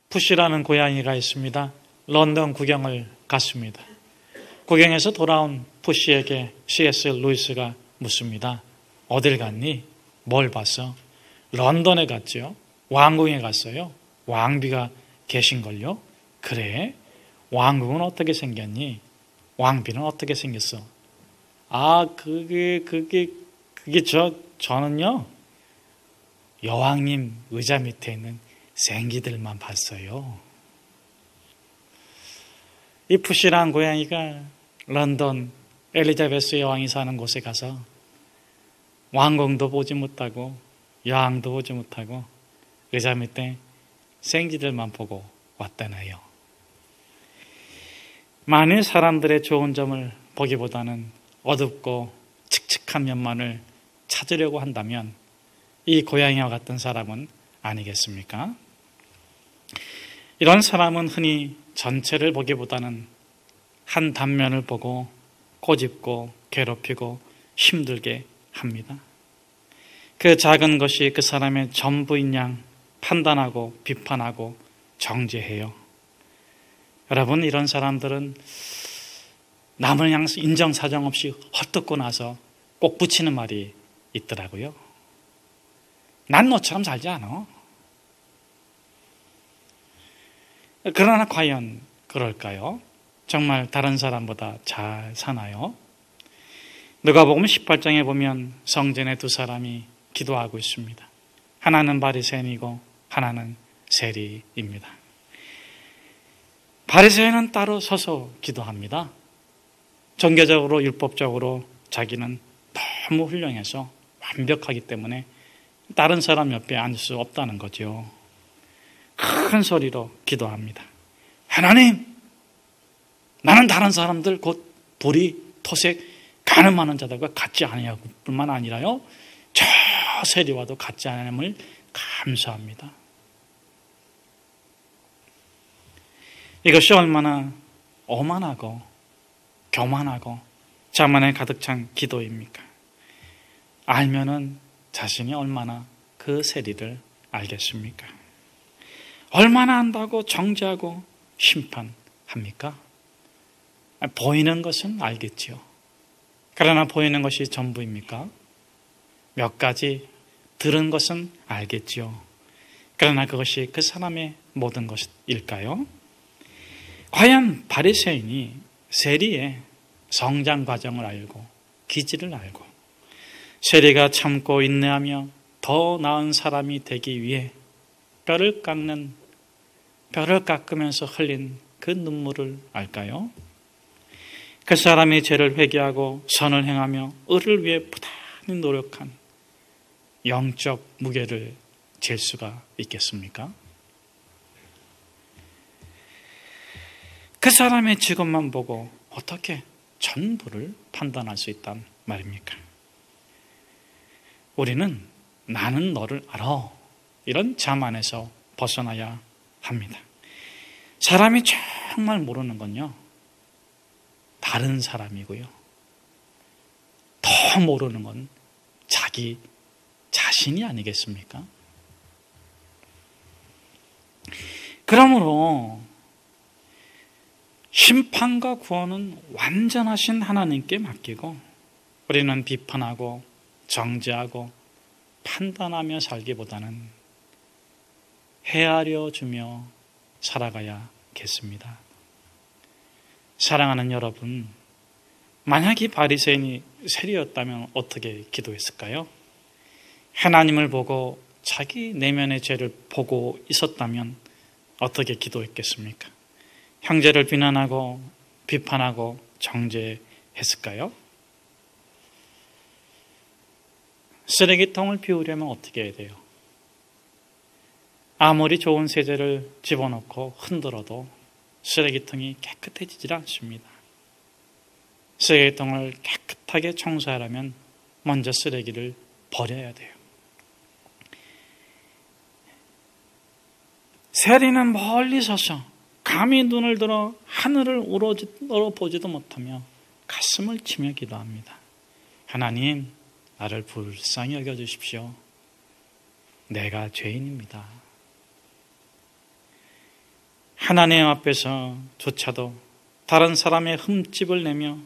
푸시라는 고양이가 있습니다. 런던 구경을 갔습니다. 구경해서 돌아온 푸시에게 C.S. 루이스가 묻습니다. 어딜 갔니? 뭘 봤어? 런던에 갔죠. 왕궁에 갔어요. 왕비가 계신걸요? 그래? 왕궁은 어떻게 생겼니? 왕비는 어떻게 생겼어? 저는요, 여왕님 의자 밑에 있는 생기들만 봤어요. 이 푸시란 고양이가 런던 엘리자베스 여왕이 사는 곳에 가서 왕궁도 보지 못하고 여왕도 보지 못하고 의자 밑에 생쥐들만 보고 왔다네요. 만일 사람들의 좋은 점을 보기보다는 어둡고 칙칙한 면만을 찾으려고 한다면 이 고양이와 같은 사람은 아니겠습니까? 이런 사람은 흔히 전체를 보기보다는 한 단면을 보고 꼬집고 괴롭히고 힘들게 합니다. 그 작은 것이 그 사람의 전부인 양 판단하고 비판하고 정죄해요. 여러분, 이런 사람들은 남을 향해서 인정사정 없이 헛듣고 나서 꼭 붙이는 말이 있더라고요. 난 너처럼 살지 않아. 그러나 과연 그럴까요? 정말 다른 사람보다 잘 사나요? 누가복음 18장에 보면 성전에 두 사람이 기도하고 있습니다. 하나는 바리새인이고 하나는 세리입니다. 바리새인은 따로 서서 기도합니다. 종교적으로 율법적으로 자기는 너무 훌륭해서 완벽하기 때문에 다른 사람 옆에 앉을 수 없다는 거죠. 큰 소리로 기도합니다. 하나님, 나는 다른 사람들 곧 불의, 토색, 가늠하는 자들과 같지 아니하고 뿐만 아니라요, 저 세리와도 같지 않음을 감사합니다. 이것이 얼마나 오만하고 교만하고 자만에 가득 찬 기도입니까? 알면은 자신이 얼마나 그 세리를 알겠습니까? 얼마나 안다고 정죄하고 심판합니까? 보이는 것은 알겠지요. 그러나 보이는 것이 전부입니까? 몇 가지 들은 것은 알겠지요. 그러나 그것이 그 사람의 모든 것일까요? 과연 바리새인이 세리의 성장 과정을 알고 기질을 알고 세리가 참고 인내하며 더 나은 사람이 되기 위해 뼈를 깎으면서 흘린 그 눈물을 알까요? 그 사람이 죄를 회개하고 선을 행하며 의를 위해 부단히 노력한 영적 무게를 잴 수가 있겠습니까? 그 사람의 직업만 보고 어떻게 전부를 판단할 수 있단 말입니까? 우리는 나는 너를 알아, 이런 자만에서 벗어나야 합니다. 사람이 정말 모르는 건요, 다른 사람이고요, 더 모르는 건 자기 자신이 아니겠습니까? 그러므로 심판과 구원은 완전하신 하나님께 맡기고 우리는 비판하고 정죄하고 판단하며 살기보다는 헤아려 주며 살아가야겠습니다. 사랑하는 여러분, 만약 이 바리새인이 세리였다면 어떻게 기도했을까요? 하나님을 보고 자기 내면의 죄를 보고 있었다면 어떻게 기도했겠습니까? 형제를 비난하고 비판하고 정죄했을까요? 쓰레기통을 비우려면 어떻게 해야 돼요? 아무리 좋은 세제를 집어넣고 흔들어도 쓰레기통이 깨끗해지질 않습니다. 쓰레기통을 깨끗하게 청소하려면 먼저 쓰레기를 버려야 돼요. 세리는 멀리 서서 감히 눈을 들어 하늘을 우러보지도 못하며 가슴을 치며 기도합니다. 하나님, 나를 불쌍히 여겨주십시오. 내가 죄인입니다. 하나님 앞에서 조차도 다른 사람의 흠집을 내며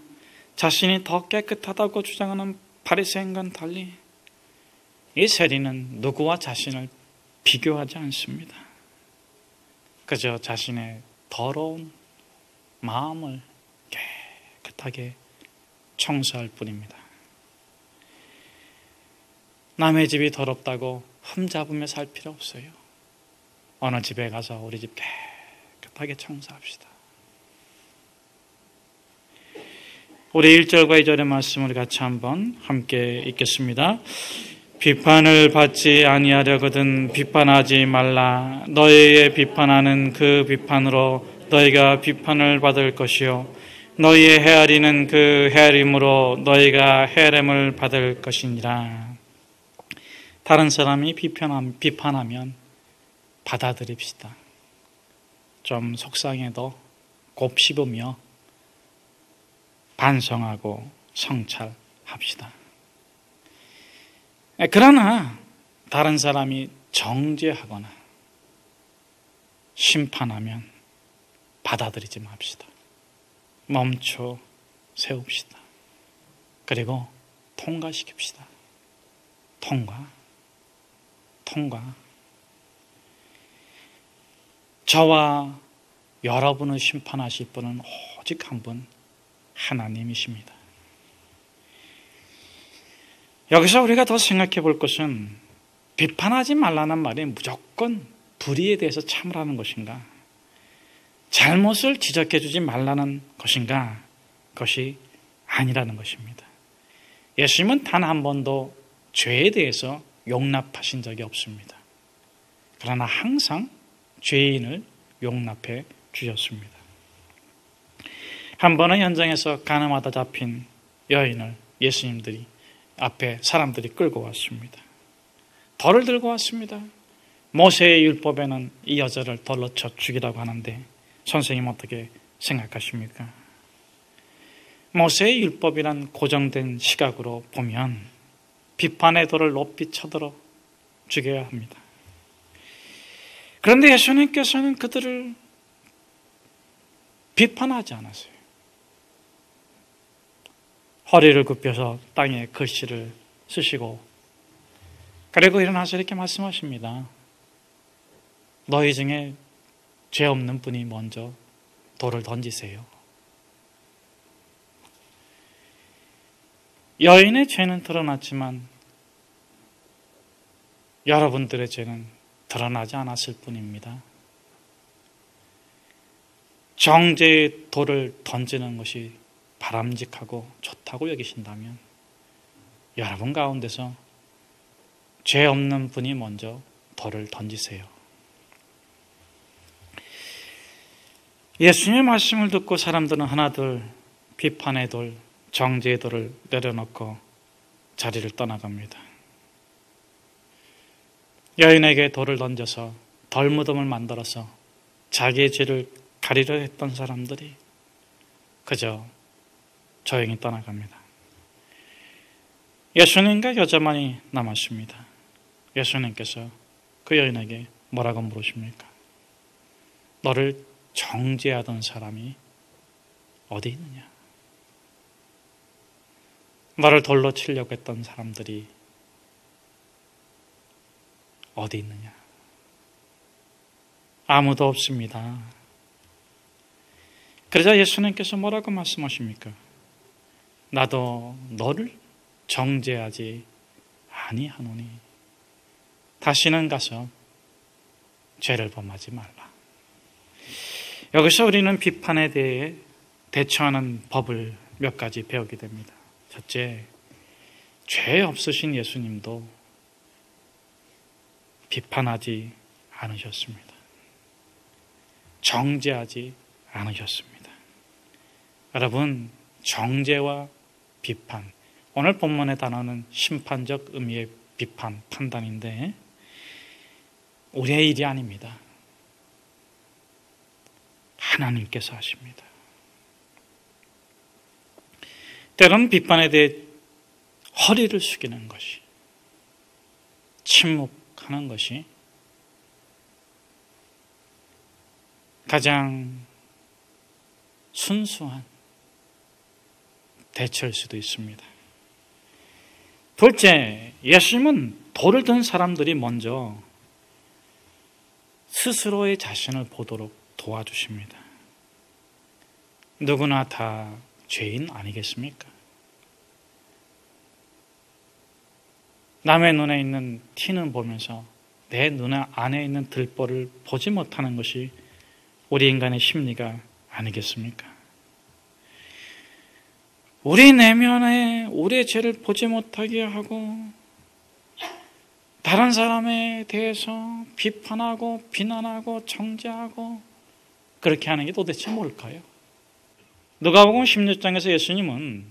자신이 더 깨끗하다고 주장하는 바리새인과는 달리 이 세리는 누구와 자신을 비교하지 않습니다. 그저 자신의 더러운 마음을 깨끗하게 청소할 뿐입니다. 남의 집이 더럽다고 흠잡으며 살 필요 없어요. 어느 집에 가서 우리 집 깨끗하게 청소합시다. 우리 1절과 2절의 말씀을 같이 한번 함께 읽겠습니다. 비판을 받지 아니하려거든 비판하지 말라. 너희의 비판하는 그 비판으로 너희가 비판을 받을 것이요 너희의 헤아리는 그 헤아림으로 너희가 헤아림을 받을 것이니라. 다른 사람이 비판하면 받아들입시다. 좀 속상해도 곱씹으며 반성하고 성찰합시다. 그러나 다른 사람이 정죄하거나 심판하면 받아들이지 맙시다. 멈춰 세웁시다. 그리고 통과시킵시다. 통과. 저와 여러분을 심판하실 분은 오직 한 분, 하나님이십니다. 여기서 우리가 더 생각해 볼 것은 비판하지 말라는 말이 무조건 불의에 대해서 참으라는 것인가? 잘못을 지적해 주지 말라는 것인가? 그것이 아니라는 것입니다. 예수님은 단 한 번도 죄에 대해서 용납하신 적이 없습니다. 그러나 항상 죄인을 용납해 주셨습니다. 한 번은 현장에서 간음하다 잡힌 여인을 예수님들이 앞에 사람들이 끌고 왔습니다. 돌을 들고 왔습니다. 모세의 율법에는 이 여자를 돌로 쳐 죽이라고 하는데 선생님 어떻게 생각하십니까? 모세의 율법이란 고정된 시각으로 보면 비판의 돌을 높이 쳐들어 죽여야 합니다. 그런데 예수님께서는 그들을 비판하지 않았어요. 허리를 굽혀서 땅에 글씨를 쓰시고 그리고 일어나서 이렇게 말씀하십니다. 너희 중에 죄 없는 분이 먼저 돌을 던지세요. 여인의 죄는 드러났지만 여러분들의 죄는 드러나지 않았을 뿐입니다. 정죄의 돌을 던지는 것이 바람직하고 좋다고 여기신다면 여러분 가운데서 죄 없는 분이 먼저 돌을 던지세요. 예수님의 말씀을 듣고 사람들은 하나둘 비판의 돌, 정죄의 돌을 내려놓고 자리를 떠나갑니다. 여인에게 돌을 던져서 덜무덤을 만들어서 자기의 죄를 가리려 했던 사람들이 그저 조용히 떠나갑니다. 예수님과 여자만이 남았습니다. 예수님께서 그 여인에게 뭐라고 물으십니까? 너를 정죄하던 사람이 어디 있느냐? 너를 돌로 치려고 했던 사람들이 어디 있느냐? 아무도 없습니다. 그러자 예수님께서 뭐라고 말씀하십니까? 나도 너를 정죄하지 아니하노니 다시는 가서 죄를 범하지 말라. 여기서 우리는 비판에 대해 대처하는 법을 몇 가지 배우게 됩니다. 첫째, 죄 없으신 예수님도 비판하지 않으셨습니다. 정죄하지 않으셨습니다. 여러분, 정죄와 비판, 오늘 본문의 단어는 심판적 의미의 비판, 판단인데 우리의 일이 아닙니다. 하나님께서 하십니다. 때로는 비판에 대해 허리를 숙이는 것이, 침묵하는 것이 가장 순수한 대처일 수도 있습니다. 둘째, 예수님은 돌을 든 사람들이 먼저 스스로의 자신을 보도록 도와주십니다. 누구나 다 죄인 아니겠습니까? 남의 눈에 있는 티는 보면서 내 눈 안에 있는 들보를 보지 못하는 것이 우리 인간의 심리가 아니겠습니까? 우리 내면에 우리의 죄를 보지 못하게 하고 다른 사람에 대해서 비판하고 비난하고 정죄하고 그렇게 하는 게 도대체 뭘까요? 누가복음 16장에서 예수님은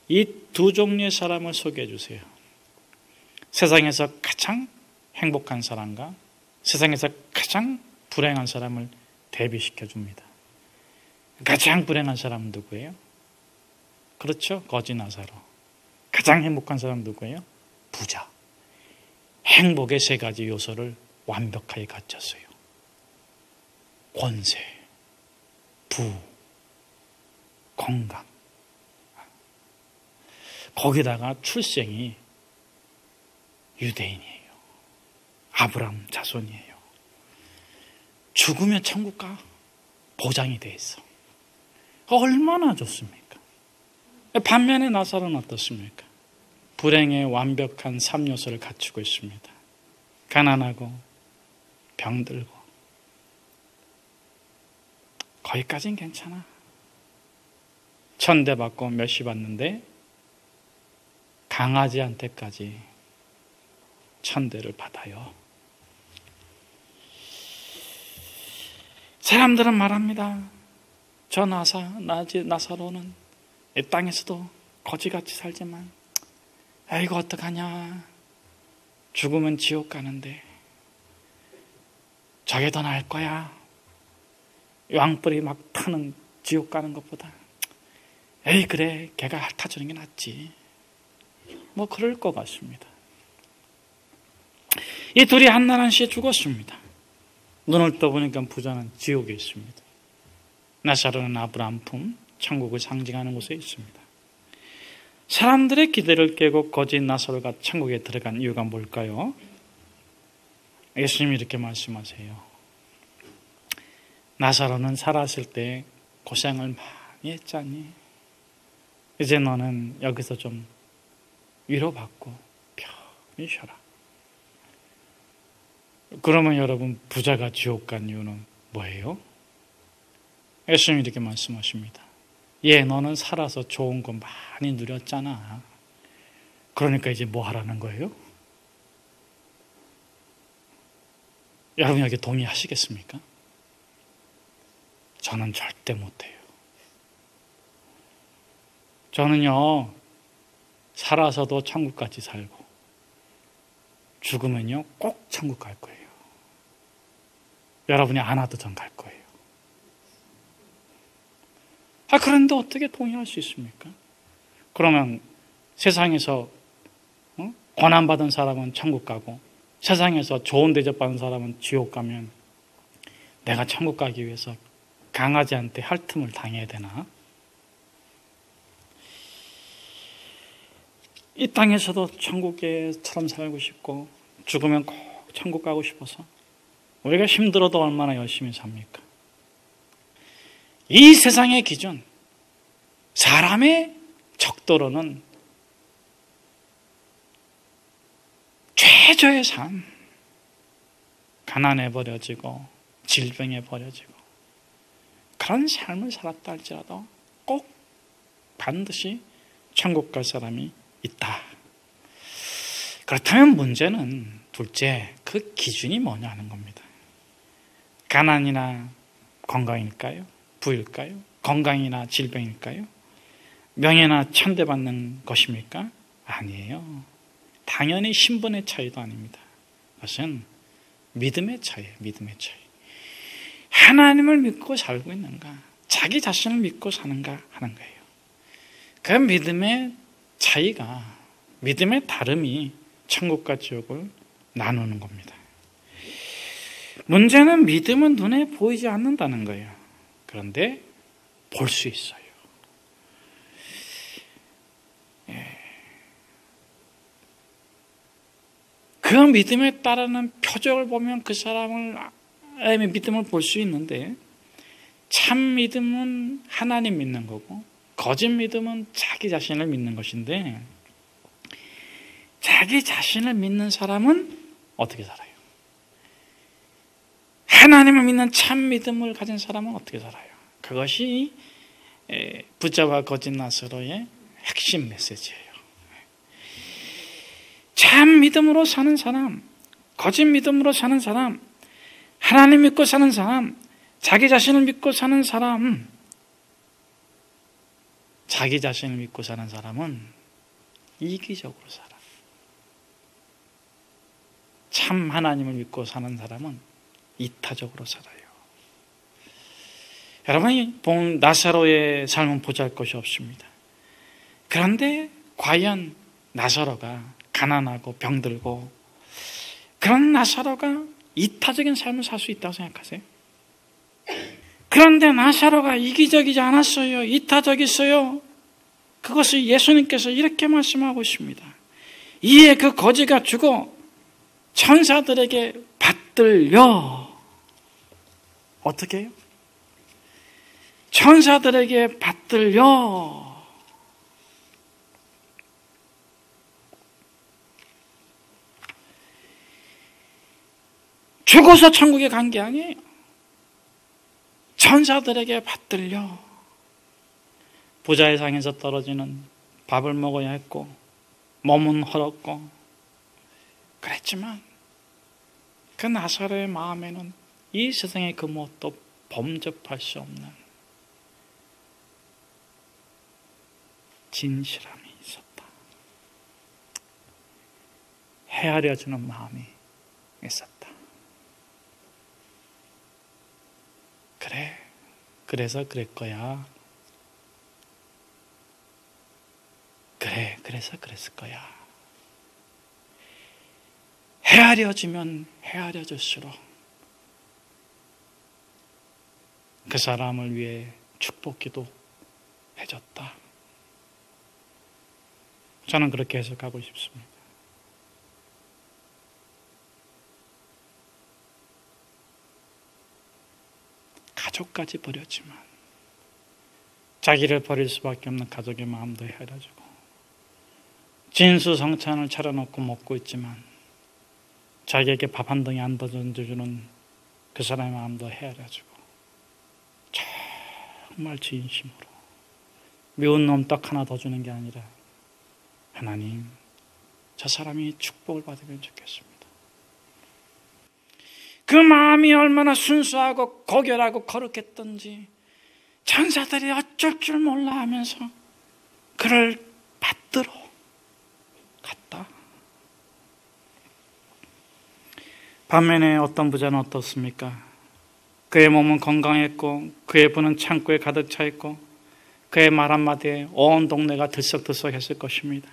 이 두 종류의 사람을 소개해 주세요. 세상에서 가장 행복한 사람과 세상에서 가장 불행한 사람을 대비시켜 줍니다. 가장 불행한 사람은 누구예요? 그렇죠. 거지 나사로. 가장 행복한 사람은 누구예요? 부자. 행복의 세 가지 요소를 완벽하게 갖췄어요. 권세, 부, 건강. 거기다가 출생이 유대인이에요. 아브라함 자손이에요. 죽으면 천국 가. 보장이 돼 있어. 얼마나 좋습니까? 반면에 나사로는 어떻습니까? 불행의 완벽한 3요소를 갖추고 있습니다. 가난하고 병들고. 거기까지는 괜찮아. 천대받고 멸시 받는데 강아지한테까지 천대를 받아요. 사람들은 말합니다. 저 나사로는 이 땅에서도 거지같이 살지만 아이고 어떡하냐. 죽으면 지옥 가는데 저게 더 나을 거야. 왕뿔이 막 타는 지옥 가는 것보다 에이 그래 걔가 핥아주는 게 낫지. 뭐 그럴 것 같습니다. 이 둘이 한나란 씨에 죽었습니다. 눈을 떠보니까 부자는 지옥에 있습니다. 나사로는 아브라함 품, 천국을 상징하는 곳에 있습니다. 사람들의 기대를 깨고 거짓 나사로가 천국에 들어간 이유가 뭘까요? 예수님이 이렇게 말씀하세요. 나사로는 살았을 때 고생을 많이 했잖니. 이제 너는 여기서 좀 위로받고 편히 쉬어라. 그러면 여러분 부자가 지옥 간 이유는 뭐예요? 예수님이 이렇게 말씀하십니다. 너는 살아서 좋은 거 많이 누렸잖아. 그러니까 이제 뭐 하라는 거예요? 여러분 여기 동의하시겠습니까? 저는 절대 못해요. 저는요 살아서도 천국같이 살고 죽으면요 꼭 천국 갈 거예요. 여러분이 안 와도 전 갈 거예요. 그런데 어떻게 동의할 수 있습니까? 그러면 세상에서 고난받은 사람은 천국 가고 세상에서 좋은 대접받은 사람은 지옥 가면 내가 천국 가기 위해서 강아지한테 핥음을 당해야 되나? 이 땅에서도 천국에처럼 살고 싶고 죽으면 꼭 천국 가고 싶어서 우리가 힘들어도 얼마나 열심히 삽니까? 이 세상의 기준, 사람의 척도로는 최저의 삶, 가난에 버려지고 질병에 버려지고 그런 삶을 살았다 할지라도 꼭 반드시 천국 갈 사람이 있다. 그렇다면 문제는 둘째, 그 기준이 뭐냐 하는 겁니다. 가난이나 건강일까요? 부일까요? 건강이나 질병일까요? 명예나 천대받는 것입니까? 아니에요. 당연히 신분의 차이도 아닙니다. 그것은 믿음의 차이예요. 믿음의 차이. 하나님을 믿고 살고 있는가, 자기 자신을 믿고 사는가 하는 거예요. 그 믿음의 차이가, 믿음의 다름이 천국과 지옥을 나누는 겁니다. 문제는 믿음은 눈에 보이지 않는다는 거예요. 그런데 볼 수 있어요. 그 믿음에 따르는 표적을 보면 그 사람의 믿음을 볼 수 있는데, 참 믿음은 하나님 믿는 거고 거짓 믿음은 자기 자신을 믿는 것인데, 자기 자신을 믿는 사람은 어떻게 살아요? 하나님을 믿는 참 믿음을 가진 사람은 어떻게 살아요? 그것이 부자와 거짓 나사로의 핵심 메시지예요. 참 믿음으로 사는 사람, 거짓 믿음으로 사는 사람, 하나님 믿고 사는 사람, 자기 자신을 믿고 사는 사람, 자기 자신을 믿고 사는 사람은 이기적으로 살아. 참 하나님을 믿고 사는 사람은 이타적으로 살아요. 여러분이 본 나사로의 삶은 보잘것이 없습니다. 그런데 과연 나사로가 가난하고 병들고, 그런 나사로가 이타적인 삶을 살 수 있다고 생각하세요? 그런데 나사로가 이기적이지 않았어요. 이타적이었어요. 그것을 예수님께서 이렇게 말씀하고 있습니다. 이에 그 거지가 죽어 천사들에게 받들려. 어떻게 해요? 천사들에게 받들려. 죽어서 천국에 간 게 아니에요. 천사들에게 받들려. 부자의 상에서 떨어지는 밥을 먹어야 했고, 몸은 헐었고 그랬지만, 그 나사로의 마음에는 이 세상의 그 무엇도 범접할 수 없는 진실함이 있었다. 헤아려주는 마음이 있었다. 그래, 그래서 그럴 거야. 그래, 그래서 그랬을 거야. 헤아려지면 헤아려질수록 그 사람을 위해 축복기도 해줬다. 저는 그렇게 해석하고 싶습니다. 가족까지 버렸지만 자기를 버릴 수밖에 없는 가족의 마음도 헤아려주고, 진수성찬을 차려놓고 먹고 있지만 자기에게 밥 한 덩이 안 던져주는 그 사람의 마음도 헤아려주고, 정말 진심으로 미운 놈 떡 하나 더 주는 게 아니라, 하나님, 저 사람이 축복을 받으면 좋겠습니다. 그 마음이 얼마나 순수하고 고결하고 거룩했던지 천사들이 어쩔 줄 몰라 하면서 그를 받들어 갔다. 반면에 어떤 부자는 어떻습니까? 그의 몸은 건강했고 그의 부는 창고에 가득 차 있고 그의 말 한마디에 온 동네가 들썩들썩했을 것입니다.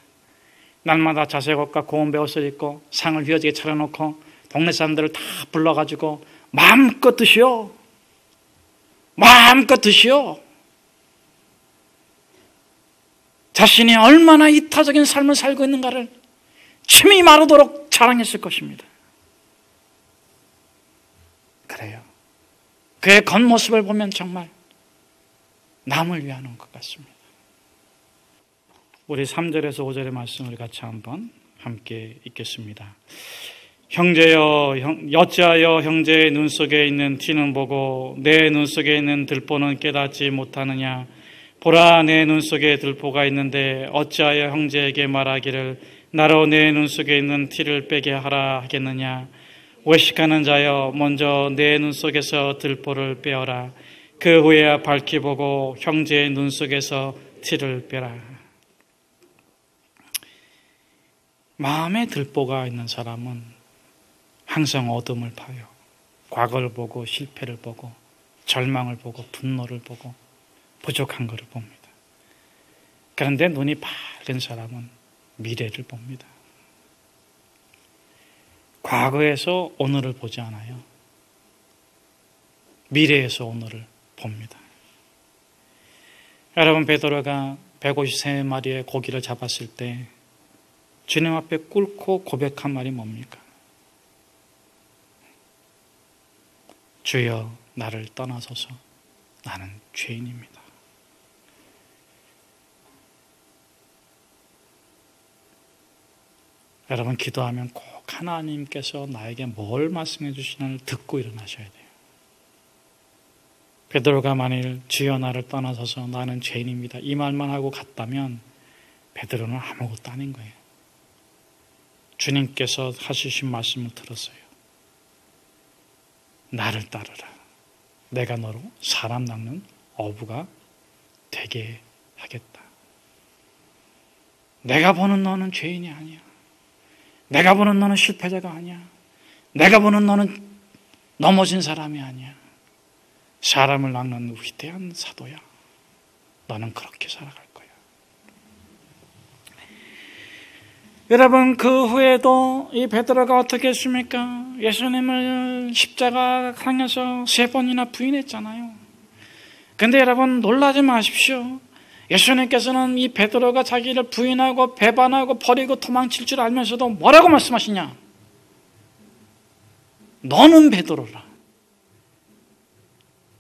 날마다 자색 옷과 고운 베옷을 입고 상을 휘어지게 차려놓고 동네 사람들을 다 불러가지고 마음껏 드시오, 마음껏 드시오. 자신이 얼마나 이타적인 삶을 살고 있는가를 침이 마르도록 자랑했을 것입니다. 그래요. 그의 겉모습을 보면 정말 남을 위하는 것 같습니다. 우리 3절에서 5절의 말씀을 같이 한번 함께 읽겠습니다. 형제여, 어찌하여 형제의 눈 속에 있는 티는 보고 내 눈 속에 있는 들보는 깨닫지 못하느냐? 보라, 내 눈 속에 들보가 있는데 어찌하여 형제에게 말하기를 나로 내 눈 속에 있는 티를 빼게 하라 하겠느냐? 외식하는 자여, 먼저 내 눈 속에서 들보를 빼어라. 그 후에야 밝히 보고 형제의 눈 속에서 티를 빼라. 마음에 들보가 있는 사람은 항상 어둠을 봐요. 과거를 보고 실패를 보고 절망을 보고 분노를 보고 부족한 것을 봅니다. 그런데 눈이 밝은 사람은 미래를 봅니다. 과거에서 오늘을 보지 않아요. 미래에서 오늘을 봅니다. 여러분, 베드로가 153마리의 고기를 잡았을 때 주님 앞에 꿇고 고백한 말이 뭡니까? 주여, 나를 떠나소서. 나는 죄인입니다. 여러분, 기도하면 꼭 하나님께서 나에게 뭘 말씀해 주시는지를 듣고 일어나셔야 돼요. 베드로가 만일 주여 나를 떠나소서 나는 죄인입니다, 이 말만 하고 갔다면 베드로는 아무것도 아닌 거예요. 주님께서 하시신 말씀을 들었어요. 나를 따르라. 내가 너로 사람 낚는 어부가 되게 하겠다. 내가 보는 너는 죄인이 아니야. 내가 보는 너는 실패자가 아니야. 내가 보는 너는 넘어진 사람이 아니야. 사람을 낚는 위대한 사도야. 너는 그렇게 살아갈 거야. 여러분, 그 후에도 이 베드로가 어떻게 했습니까? 예수님을 십자가 상에서 3번이나 부인했잖아요. 근데 여러분, 놀라지 마십시오. 예수님께서는 이 베드로가 자기를 부인하고 배반하고 버리고 도망칠 줄 알면서도 뭐라고 말씀하시냐? 너는 베드로라.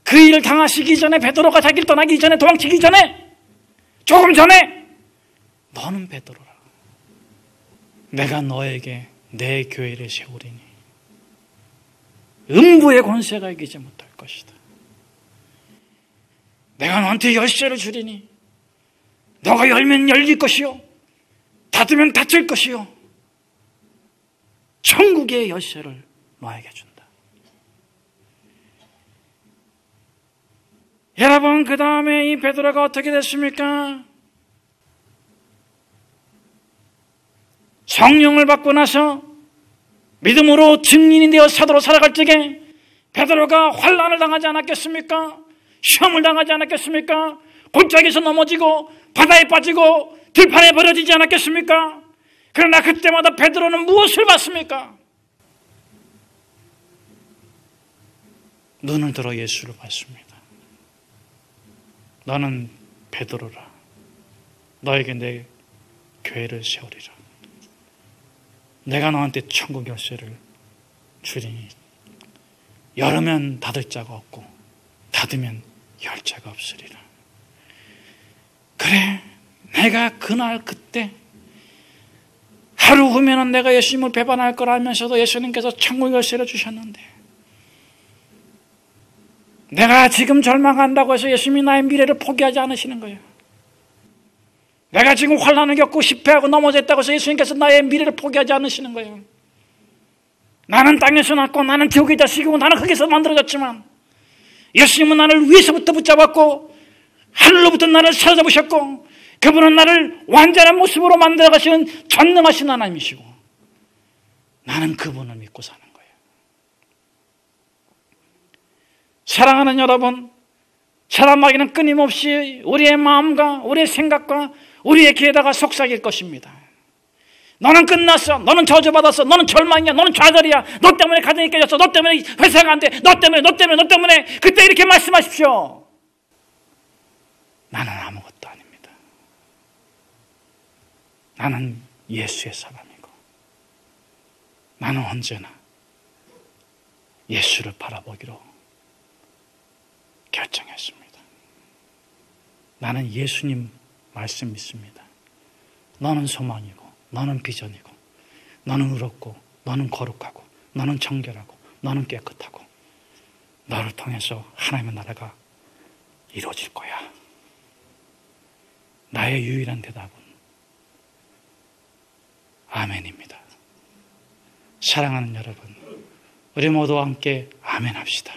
그 일을 당하시기 전에, 베드로가 자기를 떠나기 전에, 도망치기 전에, 조금 전에 너는 베드로라. 내가 너에게 내 교회를 세우리니 음부의 권세가 이기지 못할 것이다. 내가 너한테 열쇠를 주리니 너가 열면 열릴 것이요 닫으면 닫힐 것이요 천국의 열쇠를 너에게 준다. 여러분, 그 다음에 이 베드로가 어떻게 됐습니까? 성령을 받고 나서 믿음으로 증인이 되어 사도로 살아갈 적에 베드로가 환난을 당하지 않았겠습니까? 시험을 당하지 않았겠습니까? 골짜기에서 넘어지고 바다에 빠지고 들판에 버려지지 않았겠습니까? 그러나 그때마다 베드로는 무엇을 봤습니까? 눈을 들어 예수를 봤습니다. 너는 베드로라. 너에게 내 교회를 세우리라. 내가 너한테 천국 열쇠를 주리니 열으면 닫을 자가 없고 닫으면 열 자가 없으리라. 그래, 내가 그날 그때 하루 후면은 내가 예수님을 배반할 걸 알면서도 예수님께서 천국 열쇠를 주셨는데 내가 지금 절망한다고 해서 예수님이 나의 미래를 포기하지 않으시는 거예요. 내가 지금 환난을 겪고 실패하고 넘어졌다고 해서 예수님께서 나의 미래를 포기하지 않으시는 거예요. 나는 땅에서 났고 나는 지옥의 자식이고 나는 흙에서 만들어졌지만 예수님은 나를 위에서부터 붙잡았고 하늘로부터 나를 사로잡으셨고 그분은 나를 완전한 모습으로 만들어 가시는 전능하신 하나님이시고 나는 그분을 믿고 사는 거예요. 사랑하는 여러분, 사람에게는 끊임없이 우리의 마음과 우리의 생각과 우리의 귀에다가 속삭일 것입니다. 너는 끝났어. 너는 저주받았어. 너는 절망이야. 너는 좌절이야. 너 때문에 가정이 깨졌어. 너 때문에 회사가 안 돼. 너 때문에. 그때 이렇게 말씀하십시오. 나는 아무것도 아닙니다. 나는 예수의 사람이고 나는 언제나 예수를 바라보기로 결정했습니다. 나는 예수님 말씀 믿습니다. 너는 소망이고 너는 비전이고 너는 의롭고 너는 거룩하고 너는 정결하고 너는 깨끗하고 너를 통해서 하나님의 나라가 이루어질 거야. 나의 유일한 대답은 아멘입니다. 사랑하는 여러분, 우리 모두 함께 아멘 합시다.